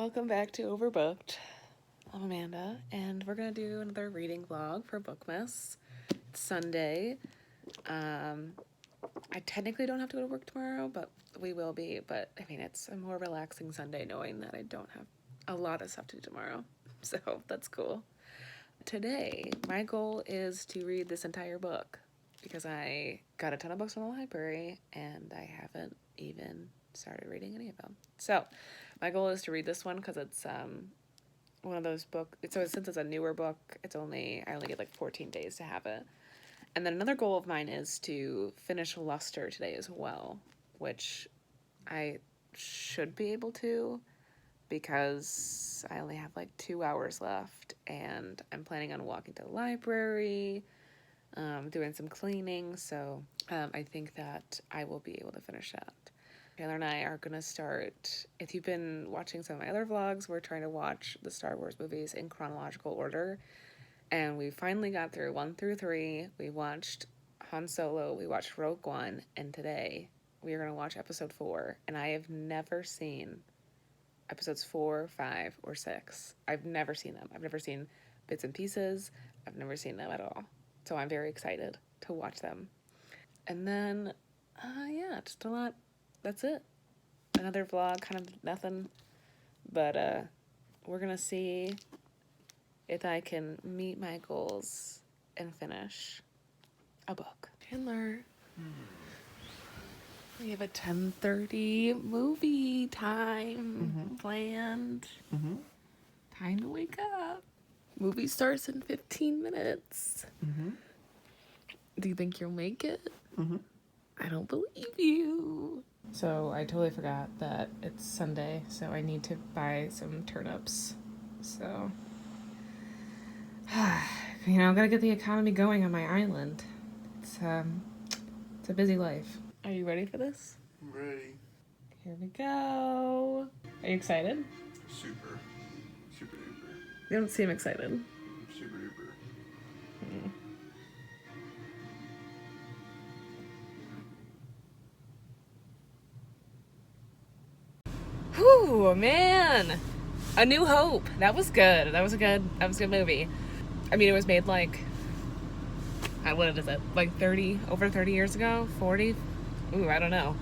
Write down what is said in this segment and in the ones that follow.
Welcome back to Overbooked. I'm Amanda, and we're gonna do another reading vlog for Bookmas. It's Sunday. I technically don't have to go to work tomorrow, but we will be. But I mean, it's a more relaxing Sunday knowing that I don't have a lot of stuff to do tomorrow. So that's cool. Today, my goal is to read this entire book because I got a ton of books from the library and I haven't even started reading any of them. So my goal is to read this one because it's one of those books. So since it's a newer book, I only get like 14 days to have it. And then another goal of mine is to finish Luster today as well, which I should be able to because I only have like 2 hours left and I'm planning on walking to the library, doing some cleaning. So I think that I will be able to finish that. Taylor and I are going to start, if you've been watching some of my other vlogs, we're trying to watch the Star Wars movies in chronological order. And we finally got through 1 through 3. We watched Han Solo, we watched Rogue One, and today we are going to watch episode 4. And I have never seen episodes 4, 5, or 6. I've never seen them. I've never seen bits and pieces. I've never seen them at all. So I'm very excited to watch them. And then, yeah, just a lot. That's it. Another vlog, kind of nothing. But we're going to see if I can meet my goals and finish a book. Chandler. We have a 10:30 movie time planned. Time to wake up. Movie starts in 15 minutes. Do you think you'll make it? I don't believe you. So I totally forgot that it's Sunday, so I need to buy some turnips. So, gotta get the economy going on my island. It's a busy life. Are you ready for this? I'm ready. Here we go. Are you excited? Super. Super duper. You don't seem excited. Super duper. Whew, man. A New Hope. That was good. That was a good movie. I mean, it was made like, what is it? Like over 30 years ago? 40? Ooh, I don't know.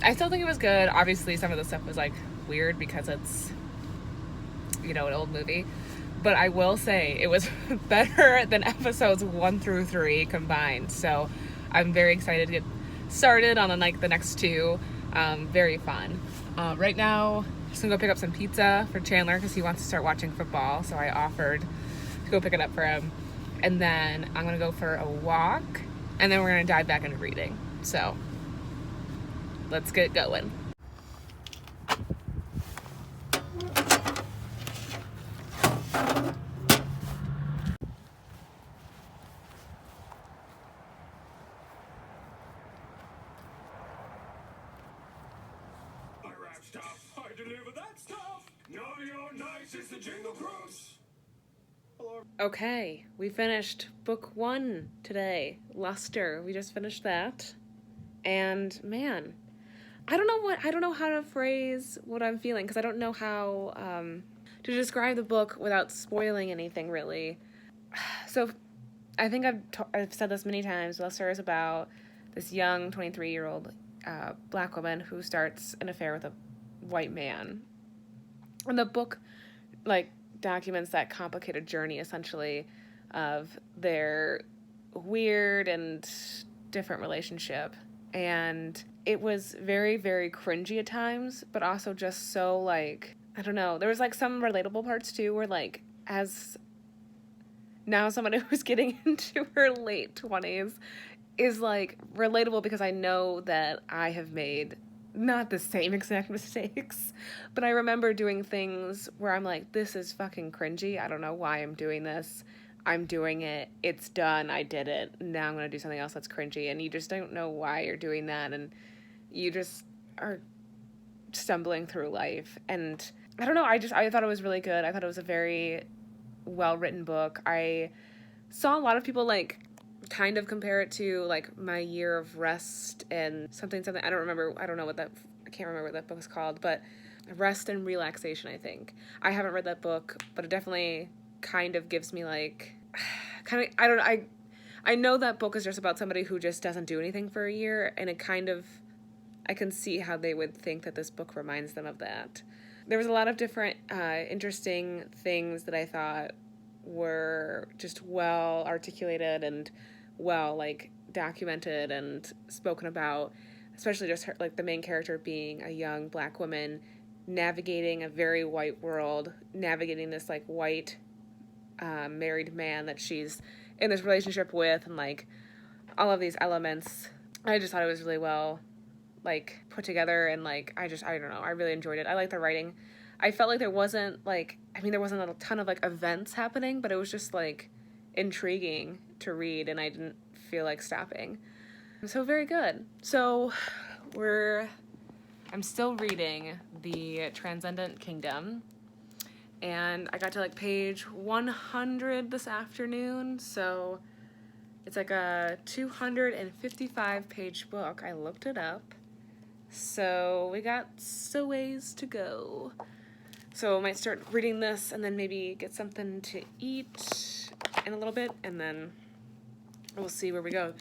I still think it was good. Obviously, some of the stuff was like weird because it's, an old movie. But I will say it was better than episodes 1 through 3 combined. So I'm very excited to get started on the next 2. Very fun. Right now, I'm just gonna go pick up some pizza for Chandler because he wants to start watching football. So I offered to go pick it up for him. And then I'm gonna go for a walk. And then we're gonna dive back into reading. So let's get going. Stuff. I deliver that stuff. Naughty or nice is the Jingle Cruise. Okay, we finished book 1 today, Luster. We just finished that. And man, I don't know how to phrase what I'm feeling because I don't know how to describe the book without spoiling anything really. So I think I've said this many times. Luster is about this young 23-year-old black woman who starts an affair with a white man. And the book documents that complicated journey essentially of their weird and different relationship. And it was very, very cringy at times, but also just so I don't know. There was some relatable parts too where as now someone who's getting into her late 20s is relatable because I know that I have made not the same exact mistakes, but I remember doing things where I'm like, this is fucking cringy. I don't know why I'm doing this. I'm doing it. It's done. I did it. Now I'm going to do something else that's cringy. And you just don't know why you're doing that. And you just are stumbling through life. And I don't know. I thought it was really good. I thought it was a very well-written book. I saw a lot of people kind of compare it to My Year of Rest and something. I can't remember what that book is called, but rest and relaxation, I think. I haven't read that book, but it definitely kind of gives me like, I don't know, I know that book is just about somebody who just doesn't do anything for a year, and it kind of, I can see how they would think that this book reminds them of that. There was a lot of different interesting things that I thought were just well articulated and well like documented and spoken about, especially just her, like the main character being a young Black woman navigating a very white world, navigating this like white married man that she's in this relationship with, and like all of these elements. I just thought it was really well like put together, and like I don't know, I really enjoyed it. I like the writing. I felt like there wasn't like, I mean, there wasn't a ton of like events happening, but it was just like intriguing to read, and I didn't feel like stopping. So very good. So I'm still reading The Transcendent Kingdom, and I got to like page 100 this afternoon, so it's like a 255 page book. I looked it up. So we got so ways to go. So I might start reading this and then maybe get something to eat in a little bit, and then we'll see where we go.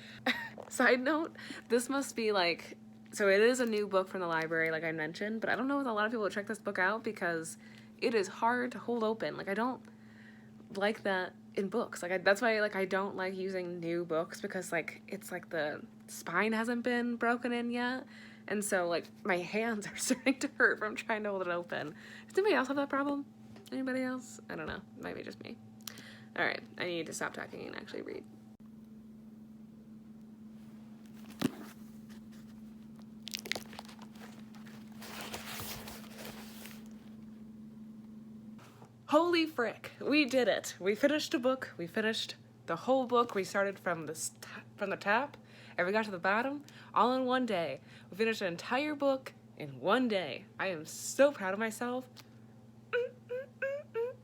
Side note, this must be like, so it is a new book from the library, like I mentioned, but I don't know if a lot of people will check this book out because it is hard to hold open. Like I don't like that in books. Like that's why like I don't like using new books, because like it's like the spine hasn't been broken in yet. And so, like, my hands are starting to hurt from trying to hold it open. Does anybody else have that problem? Anybody else? I don't know. It might be just me. All right. I need to stop talking and actually read. Holy frick. We did it. We finished a book. We finished the whole book. We started from the top, and we got to the bottom all in one day. We finished an entire book in one day. I am so proud of myself.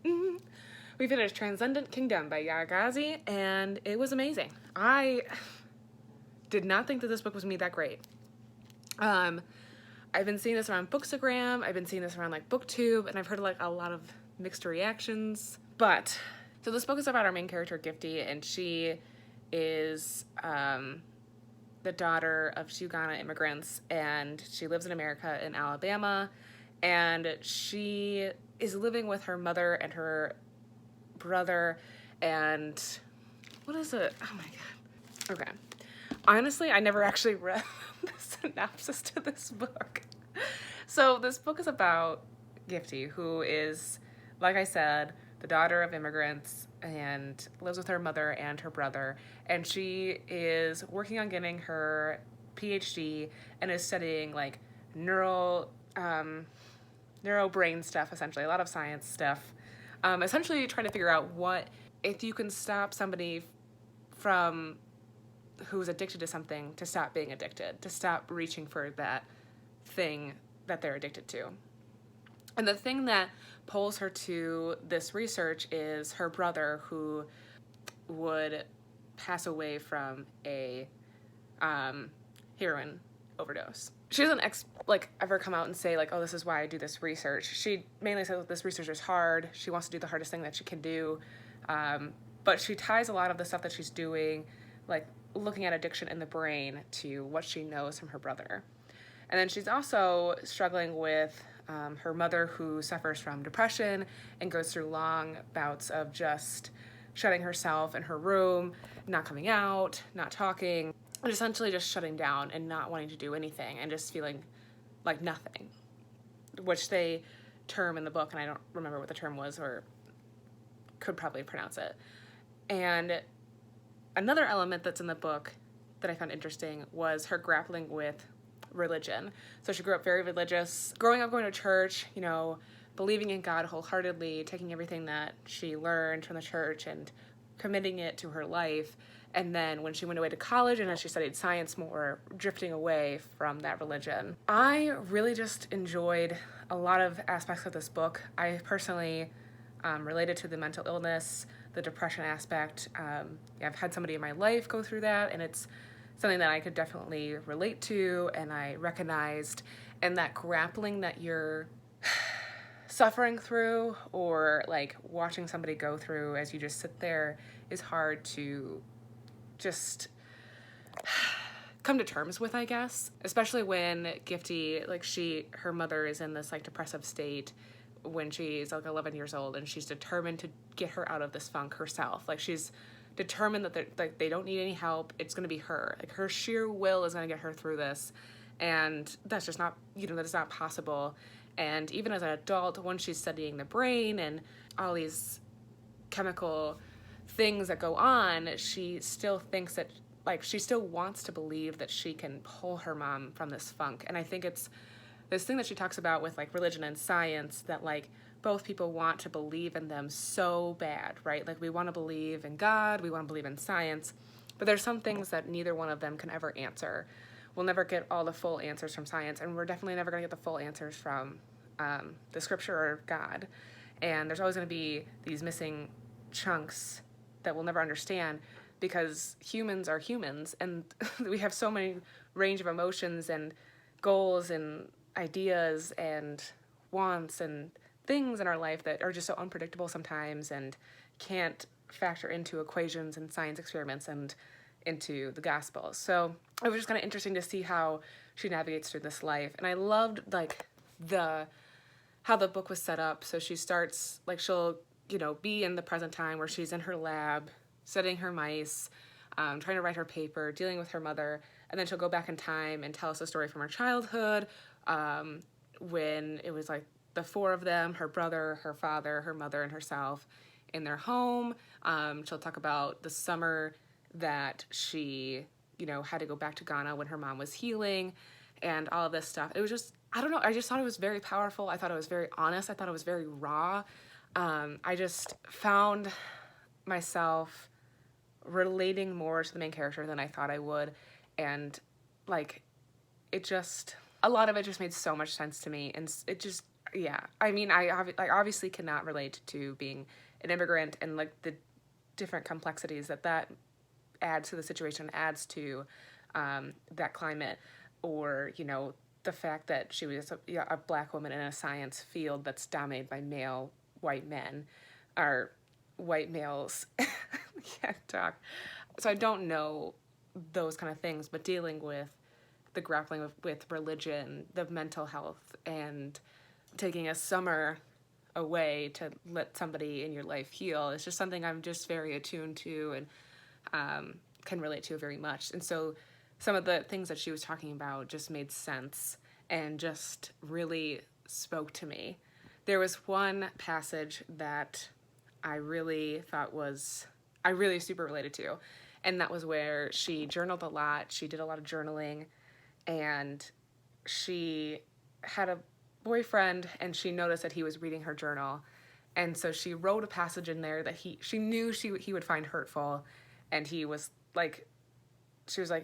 We finished Transcendent Kingdom by Yagazi, and it was amazing. I did not think that this book was going to be that great. I've been seeing this around Bookstagram. I've been seeing this around like BookTube, and I've heard like a lot of mixed reactions. But so this book is about our main character, Gifty, and she is the daughter of two Ghana immigrants, and she lives in America in Alabama, and she is living with her mother and her brother, and what is it? Oh my god. Okay. Honestly, I never actually read the synopsis to this book. So this book is about Gifty, who is, like I said, the daughter of immigrants and lives with her mother and her brother, and she is working on getting her PhD and is studying like neuro brain stuff, essentially a lot of science stuff, essentially trying to figure out what if you can stop somebody from who's addicted to something to stop being addicted, to stop reaching for that thing that they're addicted to. And the thing that pulls her to this research is her brother, who would pass away from a heroin overdose. She doesn't ever come out and say like, oh, this is why I do this research. She mainly says that this research is hard. She wants to do the hardest thing that she can do. But she ties a lot of the stuff that she's doing, like looking at addiction in the brain, to what she knows from her brother. And then she's also struggling with her mother, who suffers from depression and goes through long bouts of just shutting herself in her room, not coming out, not talking, and essentially just shutting down and not wanting to do anything and just feeling like nothing, which they term in the book, and I don't remember what the term was, or could probably pronounce it. And another element that's in the book that I found interesting was her grappling with religion. So she grew up very religious, growing up going to church, you know, believing in God wholeheartedly, taking everything that she learned from the church and committing it to her life. And then when she went away to college and as she studied science more, drifting away from that religion. I really just enjoyed a lot of aspects of this book. I personally related to the mental illness, the depression aspect. I've had somebody in my life go through that, and it's something that I could definitely relate to and I recognized, and that grappling that you're suffering through, or like watching somebody go through as you just sit there, is hard to just come to terms with, I guess. Especially when Gifty, like her mother is in this like depressive state when she's like 11 years old, and she's determined to get her out of this funk herself. Like she's determined that they don't need any help. It's going to be her. Like her sheer will is going to get her through this. And that's just not, that is not possible. And even as an adult, once she's studying the brain and all these chemical things that go on, she still thinks that, like, she still wants to believe that she can pull her mom from this funk. And I think it's this thing that she talks about with, like, religion and science, that, like, both people want to believe in them so bad, right? Like, we want to believe in God, we want to believe in science, but there's some things that neither one of them can ever answer. We'll never get all the full answers from science, and we're definitely never going to get the full answers from the scripture or God. And there's always going to be these missing chunks that we'll never understand, because humans are humans, and we have so many range of emotions and goals and ideas and wants and things in our life that are just so unpredictable sometimes and can't factor into equations and science experiments and into the gospel. So it was just kind of interesting to see how she navigates through this life. And I loved, like, how the book was set up. So she starts, like, she'll, be in the present time where she's in her lab, studying her mice, trying to write her paper, dealing with her mother, and then she'll go back in time and tell us a story from her childhood, when it was, like, the four of them, her brother, her father, her mother, and herself, in their home. She'll talk about the summer that she, had to go back to Ghana when her mom was healing, and all of this stuff. It was just, I don't know, I just thought it was very powerful. I thought it was very honest. I thought it was very raw. I just found myself relating more to the main character than I thought I would, and, like, a lot of it just made so much sense to me, and it just, yeah. I mean, I obviously cannot relate to being an immigrant and, like, the different complexities that adds to the situation, adds to that climate, or, the fact that she was a black woman in a science field that's dominated by male white men, or white males. Can't talk. So I don't know those kind of things, but dealing with the grappling with religion, the mental health, and taking a summer away to let somebody in your life heal is just something I'm just very attuned to and can relate to very much. And so some of the things that she was talking about just made sense and just really spoke to me. There was one passage that I really super related to, and that was where she journaled a lot. She did a lot of journaling, and she had a boyfriend, and she noticed that he was reading her journal, and so she wrote a passage in there that she knew he would find hurtful, and she was like,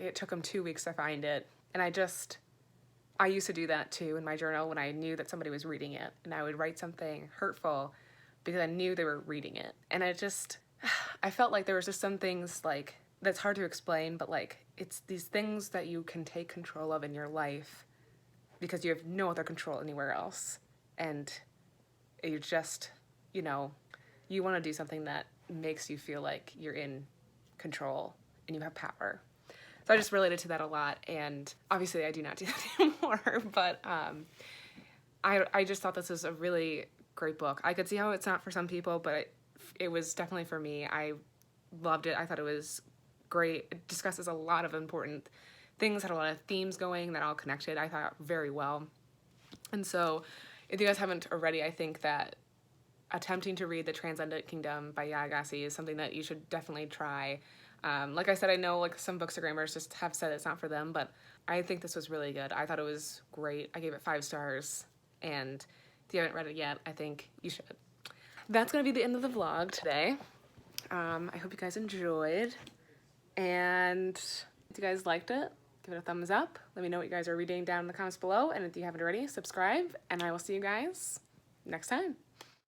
it took him 2 weeks to find it. And I used to do that too in my journal when I knew that somebody was reading it, and I would write something hurtful because I knew they were reading it. And I felt like there was just some things, like, that's hard to explain, but, like, it's these things that you can take control of in your life because you have no other control anywhere else. And you just, you want to do something that makes you feel like you're in control and you have power. So I just related to that a lot, and obviously I do not do that anymore, but I just thought this was a really great book. I could see how it's not for some people, but it was definitely for me. I loved it. I thought it was great. It discusses a lot of important things, had a lot of themes going that all connected, I thought, very well. And so if you guys haven't already, I think that attempting to read The Transcendent Kingdom by Yaa Gyasi is something that you should definitely try. Like I said, I know, like, some bookstagrammers just have said it's not for them, but I think this was really good. I thought it was great. I gave it 5 stars, and if you haven't read it yet, I think you should. That's going to be the end of the vlog today. I hope you guys enjoyed, and if you guys liked it, give it a thumbs up. Let me know what you guys are reading down in the comments below, and if you haven't already, subscribe, and I will see you guys next time.